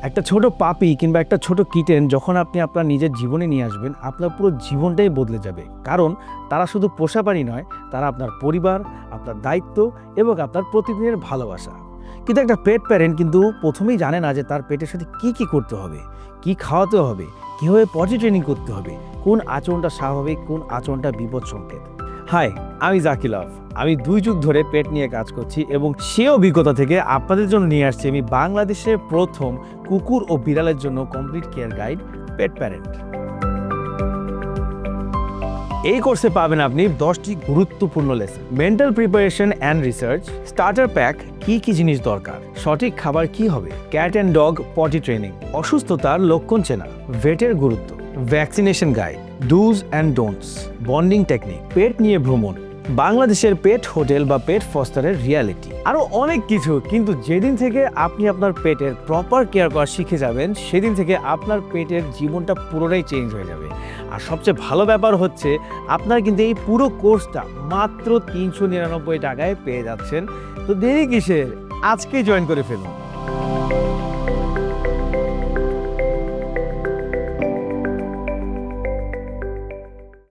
একটা ছোট পাপি কিংবা একটা ছোট কিটেন যখন আপনি আপনার নিজের জীবনে নিয়ে আসবেন, আপনার পুরো জীবনটাই বদলে যাবে। কারণ তারা শুধু পোষা প্রাণী নয়, তারা আপনার পরিবার, আপনার দায়িত্ব এবং আপনার প্রতিদিনের ভালোবাসা। কিন্তু একটা পেট প্যারেন্ট কিন্তু প্রথমেই জানে না যে তার পেটের সাথে কি করতে হবে, কি খাওয়াতে হবে, কীভাবে পটি ট্রেনিং করতে হবে, কোন আচরণটা স্বাভাবিক, কোন আচরণটা বিপদ সংকেত। হাই, আমি জাকিলভ। আমি 2 যুগ ধরে পেট নিয়ে কাজ করছি এবং সে অভিজ্ঞতা থেকে আপনাদের জন্য নিয়ে আসছি আমি বাংলাদেশের প্রথম কুকুর ও বিড়ালের জন্য complete care guide, pet parent. এই কোর্সে পাবেন আপনি 10টি গুরুত্বপূর্ণ lesson, mental preparation and research, starter pack, কি জিনিস দরকার, সঠিক খাবার কি হবে, cat and dog potty training, অসুস্থতার লক্ষণ চেনা, ভেটের গুরুত্ব, vaccination guide, do's and don'ts, bonding technique, pet নিয়ে ভ্রমণ, বাংলাদেশের পেট হোটেল বা পেট ফস্টারের রিয়ালিটি, আরও অনেক কিছু। কিন্তু যেদিন থেকে আপনি আপনার পেটের প্রপার কেয়ার করা শিখে যাবেন, সেদিন থেকে আপনার পেটের জীবনটা পুরোটাই চেঞ্জ হয়ে যাবে। আর সবচেয়ে ভালো ব্যাপার হচ্ছে আপনার কিন্তু এই পুরো কোর্সটা মাত্র 399 টাকায় পেয়ে যাচ্ছেন। তো দেরি কিসের, আজকেই জয়েন করে ফেলুন।